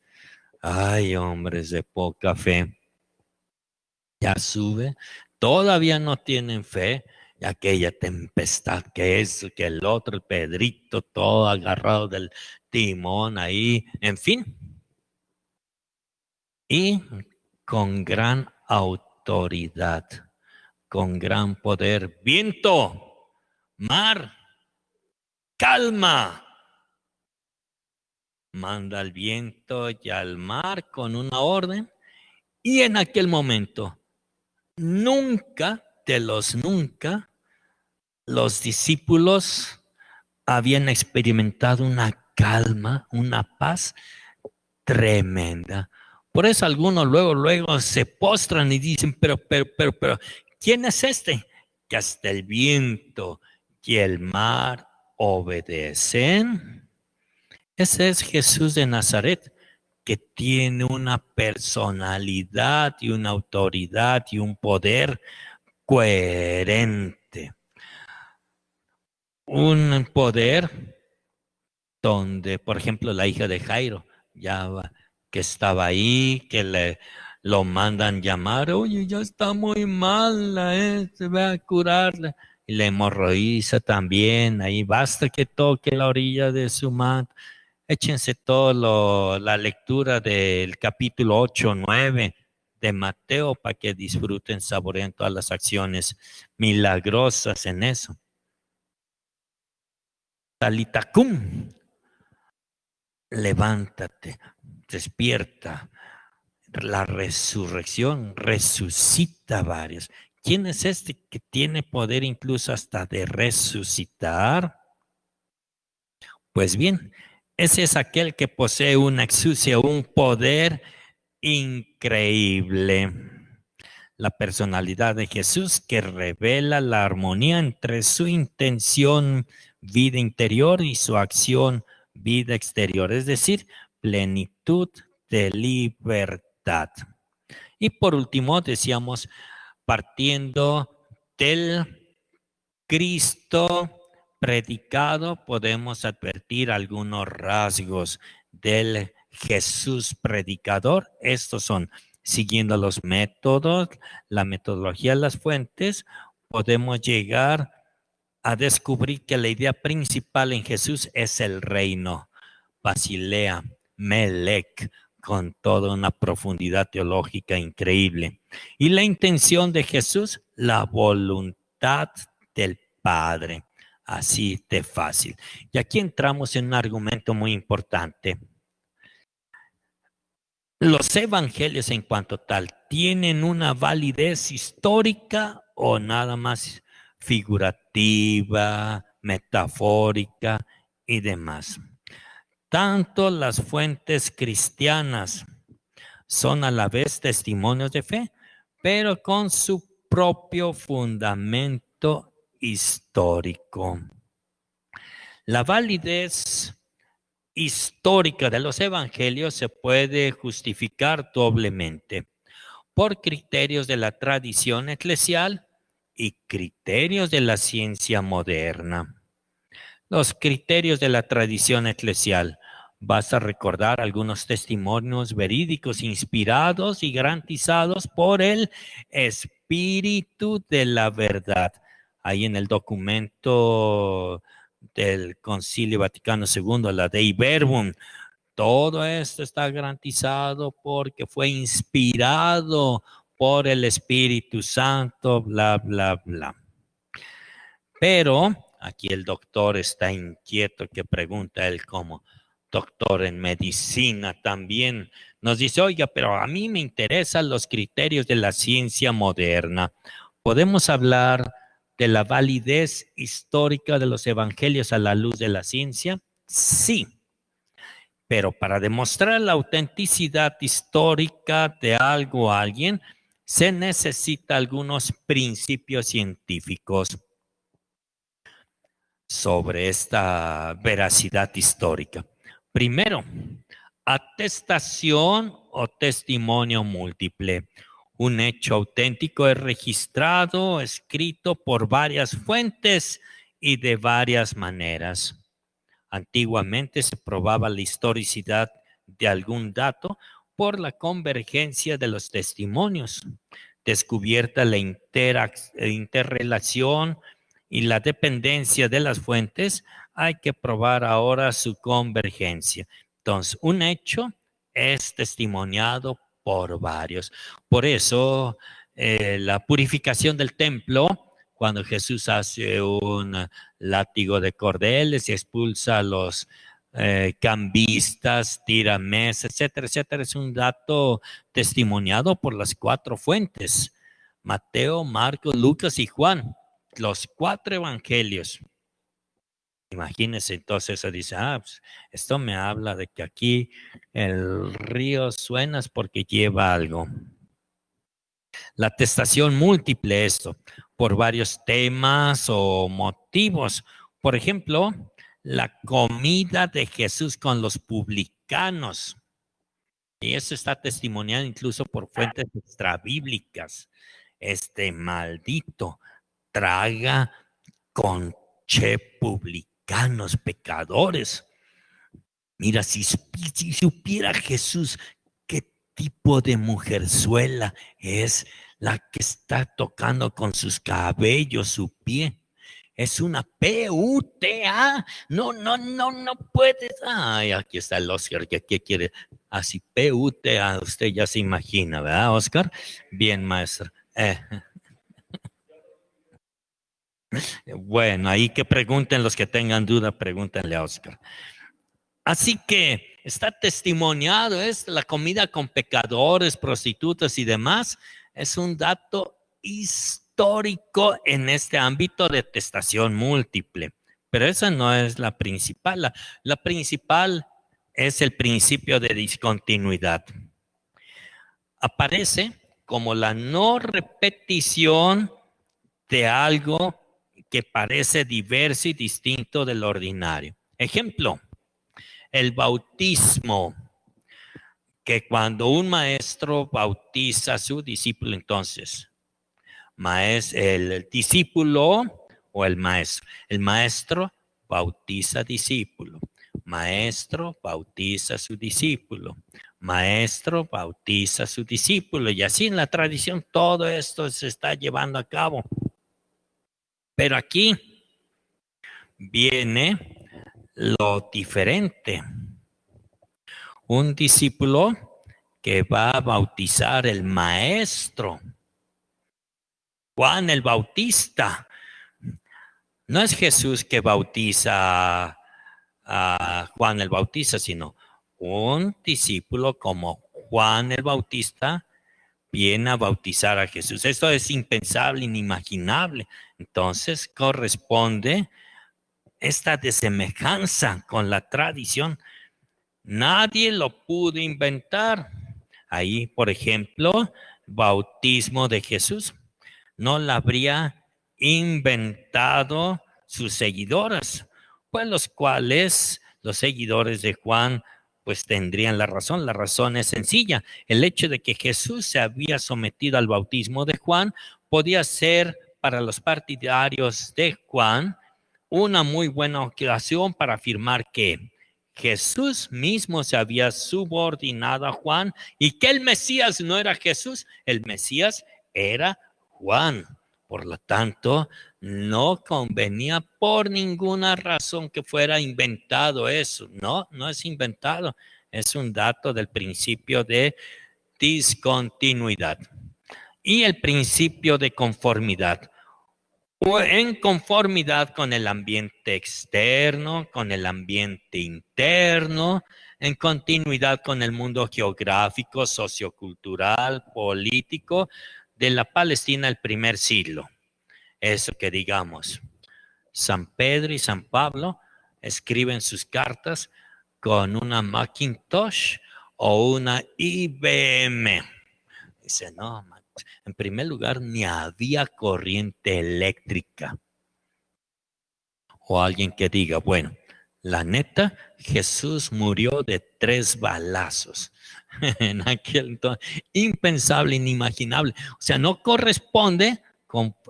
B: Ay, hombres de poca fe. Ya sube, todavía no tienen fe, y aquella tempestad que es, que el otro, el Pedrito, todo agarrado del timón ahí, en fin. Y con gran autoridad, con gran poder, viento, mar, calma. Manda al viento y al mar con una orden. Y en aquel momento, nunca, los discípulos habían experimentado una calma, una paz tremenda. Por eso algunos luego se postran y dicen, pero, ¿quién es este? Que hasta el viento y el mar obedecen. Ese es Jesús de Nazaret, que tiene una personalidad y una autoridad y un poder coherente. Un poder donde, por ejemplo, la hija de Jairo, que estaba ahí, que lo mandan llamar, oye, ya está muy mal, se va a curarla. Y la hemorroísa también, ahí basta que toque la orilla de su manto. Échense todo la lectura del capítulo 8, 9 de Mateo para que disfruten, saboreen todas las acciones milagrosas en eso. Talita cum, levántate, despierta. La resurrección resucita varios. ¿Quién es este que tiene poder incluso hasta de resucitar? Pues bien, ese es aquel que posee una exusia, un poder increíble. La personalidad de Jesús que revela la armonía entre su intención, vida interior, y su acción, vida exterior, es decir, plenitud de libertad. Y por último, decíamos, partiendo del Cristo predicado, podemos advertir algunos rasgos del Jesús predicador. Estos son, siguiendo los métodos, la metodología de las fuentes, podemos llegar a descubrir que la idea principal en Jesús es el reino, Basilea, Melech, con toda una profundidad teológica increíble. Y la intención de Jesús, la voluntad del Padre. Así de fácil. Y aquí entramos en un argumento muy importante. Los evangelios en cuanto tal, ¿tienen una validez histórica o nada más figurativa, metafórica y demás? Tanto las fuentes cristianas son a la vez testimonios de fe, pero con su propio fundamento histórico. La validez histórica de los evangelios se puede justificar doblemente por criterios de la tradición eclesial y criterios de la ciencia moderna. Los criterios de la tradición eclesial. Basta recordar algunos testimonios verídicos inspirados y garantizados por el Espíritu de la verdad. Ahí en el documento del Concilio Vaticano II, la Dei Verbum. Todo esto está garantizado porque fue inspirado por el Espíritu Santo, bla, bla, bla. Pero aquí el doctor está inquieto, que pregunta él como doctor en medicina también. Nos dice, oiga, pero a mí me interesan los criterios de la ciencia moderna. ¿Podemos hablar de la validez histórica de los evangelios a la luz de la ciencia? Sí. Pero para demostrar la autenticidad histórica de algo o alguien, se necesita algunos principios científicos sobre esta veracidad histórica. Primero, atestación o testimonio múltiple. Un hecho auténtico es registrado, escrito por varias fuentes y de varias maneras. Antiguamente se probaba la historicidad de algún dato por la convergencia de los testimonios. Descubierta la interrelación y la dependencia de las fuentes, hay que probar ahora su convergencia. Entonces, un hecho es testimoniado por varios. Por eso, la purificación del templo, cuando Jesús hace un látigo de cordeles y expulsa a los cambistas, tira mesas, etcétera, etcétera, es un dato testimoniado por las 4 fuentes: Mateo, Marcos, Lucas y Juan, los 4 evangelios. Imagínense, entonces eso dice, pues esto me habla de que aquí el río suena porque lleva algo. La atestación múltiple, esto, por varios temas o motivos. Por ejemplo, la comida de Jesús con los publicanos. Y eso está testimoniado incluso por fuentes extrabíblicas. Este maldito traga con publicanos, pecadores. Mira, si supiera Jesús qué tipo de mujerzuela es la que está tocando con sus cabellos su pie. Es una PUTA. No puedes. Ay, aquí está el Oscar, que aquí quiere. Así, PUTA, usted ya se imagina, ¿verdad, Oscar? Bien, maestro. Bueno, ahí que pregunten los que tengan duda, pregúntenle a Oscar. Así que está testimoniado, es la comida con pecadores, prostitutas y demás. Es un dato histórico en este ámbito de testación múltiple. Pero esa no es la principal. La principal es el principio de discontinuidad. Aparece como la no repetición de algo que parece diverso y distinto del ordinario. Ejemplo, el bautismo, que cuando un maestro bautiza a su discípulo, entonces, el discípulo o el maestro bautiza discípulo, maestro bautiza a su discípulo, maestro bautiza a su discípulo, y así en la tradición todo esto se está llevando a cabo. Pero aquí viene lo diferente. Un discípulo que va a bautizar el maestro, Juan el Bautista. No es Jesús que bautiza a Juan el Bautista, sino un discípulo como Juan el Bautista viene a bautizar a Jesús. Esto es impensable, inimaginable. Entonces corresponde esta desemejanza con la tradición. Nadie lo pudo inventar. Ahí, por ejemplo, bautismo de Jesús. No lo habría inventado sus seguidores, pues los cuales, los seguidores de Juan, pues tendrían la razón. La razón es sencilla. El hecho de que Jesús se había sometido al bautismo de Juan podía ser para los partidarios de Juan una muy buena ocasión para afirmar que Jesús mismo se había subordinado a Juan y que el Mesías no era Jesús, el Mesías era Juan. Por lo tanto, no convenía por ninguna razón que fuera inventado eso. No, no es inventado. Es un dato del principio de discontinuidad y el principio de conformidad. O en conformidad con el ambiente externo, con el ambiente interno, en continuidad con el mundo geográfico, sociocultural, político de la Palestina del primer siglo. Eso que digamos, San Pedro y San Pablo escriben sus cartas con una Macintosh o una IBM. Dice, no, en primer lugar, ni había corriente eléctrica. O alguien que diga, bueno, la neta, Jesús murió de 3 balazos. En aquel entonces, impensable, inimaginable. O sea, no corresponde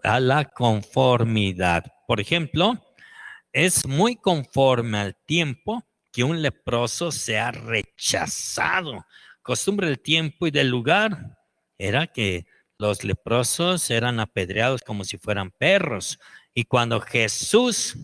B: a la conformidad. Por ejemplo, es muy conforme al tiempo que un leproso sea rechazado. Costumbre del tiempo y del lugar era que los leprosos eran apedreados como si fueran perros. Y cuando Jesús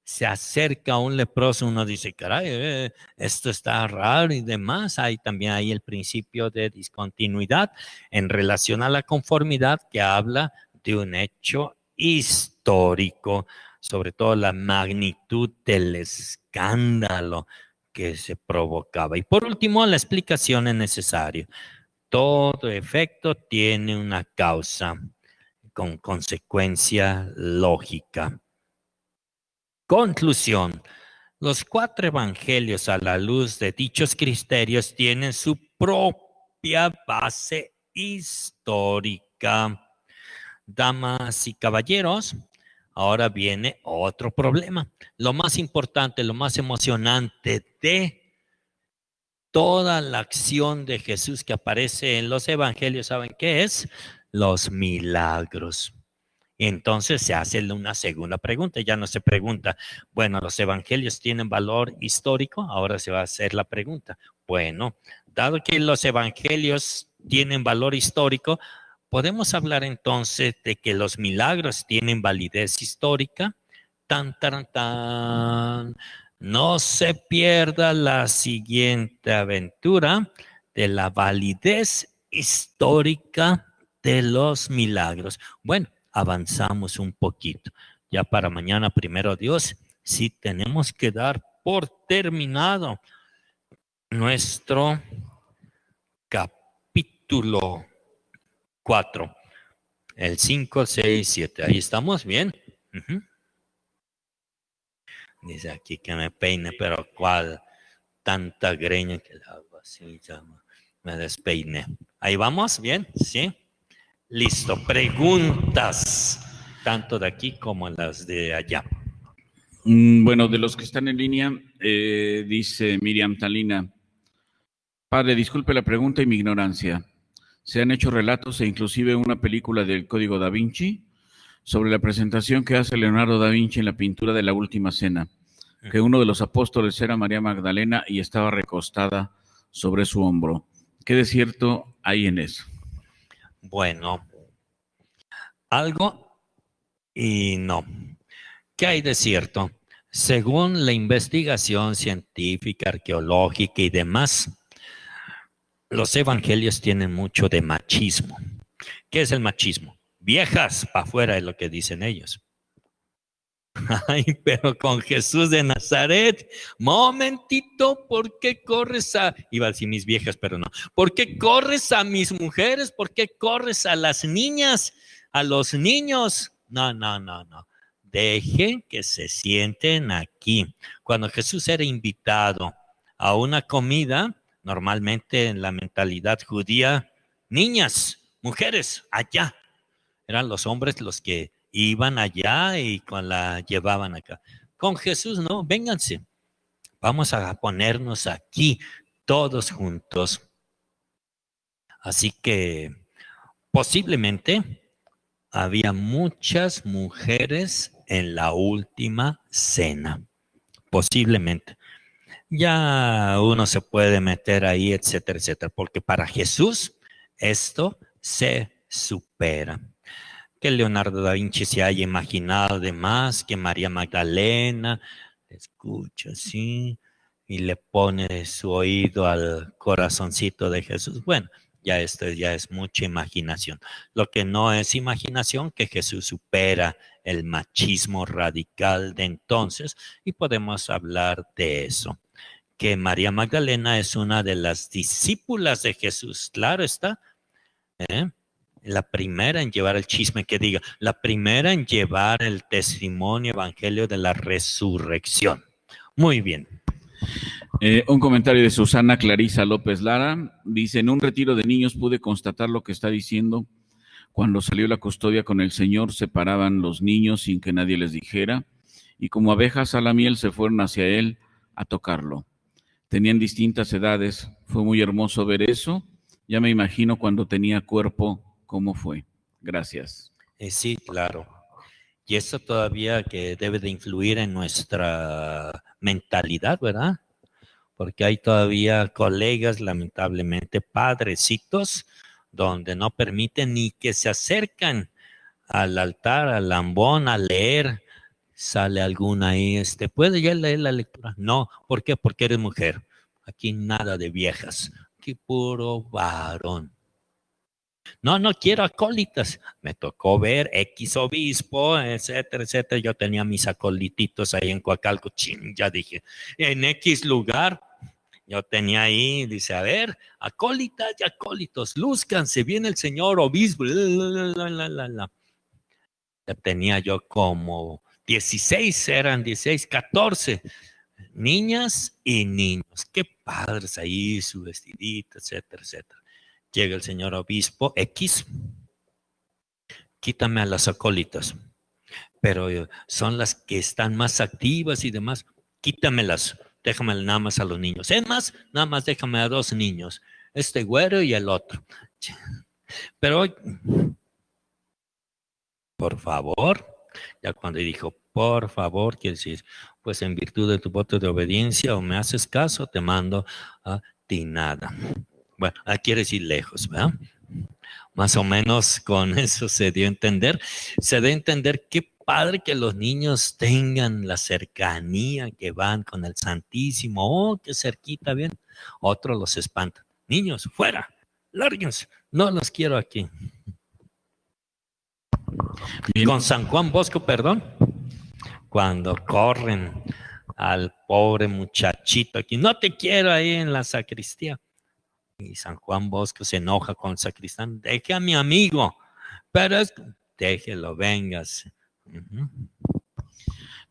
B: se acerca a un leproso, uno dice, caray, esto está raro y demás. Hay también ahí el principio de discontinuidad en relación a la conformidad que habla de un hecho histórico, sobre todo la magnitud del escándalo que se provocaba. Y por último, la explicación es necesaria. Todo efecto tiene una causa con consecuencia lógica. Conclusión. Los 4 evangelios a la luz de dichos criterios tienen su propia base histórica. Damas y caballeros, ahora viene otro problema. Lo más importante, lo más emocionante de toda la acción de Jesús que aparece en los evangelios, ¿saben qué es? Los milagros. Entonces se hace una segunda pregunta, ya no se pregunta, bueno, los evangelios tienen valor histórico, ahora se va a hacer la pregunta. Bueno, dado que los evangelios tienen valor histórico, podemos hablar entonces de que los milagros tienen validez histórica. Tan, tan, tan. No se pierda la siguiente aventura de la validez histórica de los milagros. Bueno, avanzamos un poquito. Ya para mañana, primero Dios, sí tenemos que dar por terminado nuestro capítulo 4. El 5, 6, 7. Ahí estamos, bien. Dice aquí que me peine, pero ¿cuál? Tanta greña que le hago así, ya me despeiné. Ahí vamos, bien, ¿sí? Listo, preguntas, tanto de aquí como las de allá.
A: Bueno, de los que están en línea, dice Miriam Talina, padre, disculpe la pregunta y mi ignorancia. Se han hecho relatos e inclusive una película del Código Da Vinci sobre la presentación que hace Leonardo da Vinci en la pintura de la Última Cena, que uno de los apóstoles era María Magdalena y estaba recostada sobre su hombro. ¿Qué de cierto hay en eso?
B: Bueno, algo y no. ¿Qué hay de cierto? Según la investigación científica, arqueológica y demás, los evangelios tienen mucho de machismo. ¿Qué es el machismo? Viejas para afuera es lo que dicen ellos. Ay, pero con Jesús de Nazaret, momentito, ¿por qué corres a, iba a decir mis viejas, pero no, ¿por qué corres a mis mujeres? ¿Por qué corres a las niñas, a los niños? No. Dejen que se sienten aquí. Cuando Jesús era invitado a una comida, normalmente en la mentalidad judía, niñas, mujeres, allá. Eran los hombres los que iban allá y la llevaban acá. Con Jesús, no, vénganse. Vamos a ponernos aquí todos juntos. Así que posiblemente había muchas mujeres en la última cena. Posiblemente. Ya uno se puede meter ahí, etcétera, etcétera, porque para Jesús esto se supera. que Leonardo da Vinci se haya imaginado de más, que María Magdalena escucha así y le pone su oído al corazoncito de Jesús. Bueno, ya esto ya es mucha imaginación. Lo que no es imaginación, que Jesús supera el machismo radical de entonces, y podemos hablar de eso. Que María Magdalena es una de las discípulas de Jesús, claro está, ¿eh? La primera en llevar el chisme, que diga, la primera en llevar el testimonio evangelio de la resurrección. Muy bien.
A: Un comentario de Susana Clarisa López Lara. Dice, en un retiro de niños pude constatar lo que está diciendo. Cuando salió la custodia con el Señor, se paraban los niños sin que nadie les dijera, y como abejas a la miel se fueron hacia él a tocarlo. Tenían distintas edades. Fue muy hermoso ver eso. Ya me imagino cuando tenía cuerpo cómo fue. Gracias.
B: Sí, claro. Y eso todavía que debe de influir en nuestra mentalidad, ¿verdad? Porque hay todavía colegas, lamentablemente, padrecitos, donde no permiten ni que se acercan al altar, al ambón, a leer. Sale alguna ahí, ¿puede ya leer la lectura? No, ¿por qué? Porque eres mujer. Aquí nada de viejas, aquí puro varón. No, no quiero acólitas. Me tocó ver X obispo, etcétera, etcétera. Yo tenía mis acolititos ahí en Coacalco. Ya dije, en X lugar, yo tenía ahí, dice, a ver, acólitas y acólitos, lúzcanse, viene el señor obispo. Ya tenía yo como 16, eran 16, 14 niñas y niños. Qué padres ahí, su vestidito, etcétera, etcétera. Llega el señor obispo X, quítame a las acólitas, pero son las que están más activas y demás, quítamelas, déjame nada más a los niños. Es más, nada más déjame a 2 niños, este güero y el otro. Pero, por favor, ya cuando dijo, por favor, quiere decir, pues en virtud de tu voto de obediencia, o me haces caso, te mando a ti nada. Bueno, quiere decir lejos, ¿verdad? Más o menos con eso se dio a entender. Se dio a entender qué padre que los niños tengan la cercanía, que van con el Santísimo. Oh, qué cerquita, bien. Otros los espantan. Niños, fuera, lárguense. No los quiero aquí. Bien. Con San Juan Bosco, perdón, cuando corren al pobre muchachito aquí, no te quiero ahí en la sacristía. Y San Juan Bosco se enoja con el sacristán, deje a mi amigo, pero déjelo, vengas.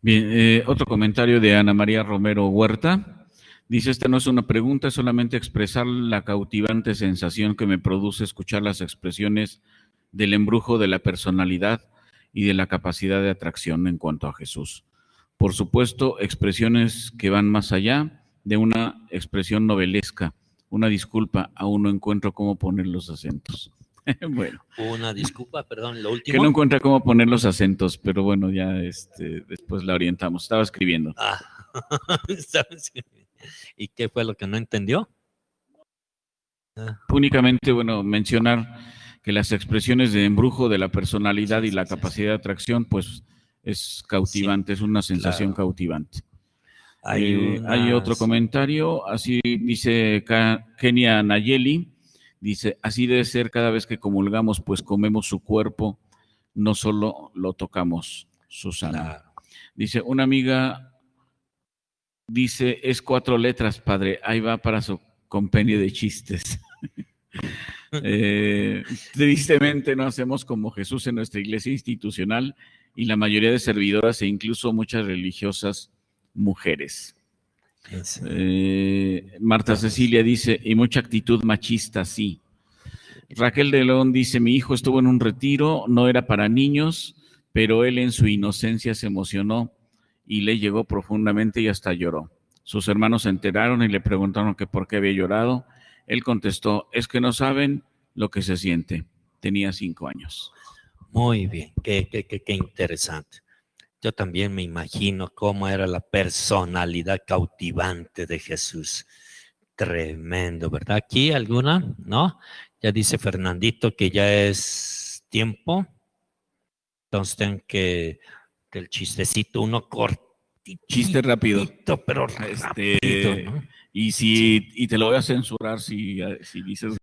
A: Bien, otro comentario de Ana María Romero Huerta. Dice, esta no es una pregunta, es solamente expresar la cautivante sensación que me produce escuchar las expresiones del embrujo de la personalidad y de la capacidad de atracción en cuanto a Jesús. Por supuesto, expresiones que van más allá de una expresión novelesca. Una disculpa, aún no encuentro cómo poner los acentos. Bueno.
B: Una disculpa, perdón, lo último.
A: Que no encuentra cómo poner los acentos, pero bueno, ya después la orientamos. Estaba escribiendo.
B: ¿Y qué fue lo que no entendió?
A: Únicamente, bueno, mencionar que las expresiones de embrujo de la personalidad y la capacidad de atracción, pues es cautivante, es una sensación cautivante. Hay otro comentario, así dice Kenia Nayeli, dice, así debe ser cada vez que comulgamos, pues comemos su cuerpo, no solo lo tocamos, Susana. Claro. Dice, una amiga dice, es 4 letras, padre, ahí va para su compendio de chistes. Tristemente no hacemos como Jesús en nuestra iglesia institucional y la mayoría de servidoras e incluso muchas religiosas mujeres. Marta Cecilia dice, y mucha actitud machista, sí. Raquel de León dice, mi hijo estuvo en un retiro, no era para niños, pero él en su inocencia se emocionó y le llegó profundamente y hasta lloró. Sus hermanos se enteraron y le preguntaron que por qué había llorado. Él contestó, es que no saben lo que se siente. Tenía 5 años.
B: Muy bien, qué interesante. Yo también me imagino cómo era la personalidad cautivante de Jesús. Tremendo, ¿verdad? ¿Aquí alguna? ¿No? Ya dice Fernandito que ya es tiempo. Entonces tengo que el chistecito, uno cortito.
A: Chiste rápido.
B: Pero rápido, ¿no?
A: Y te lo voy a censurar si dices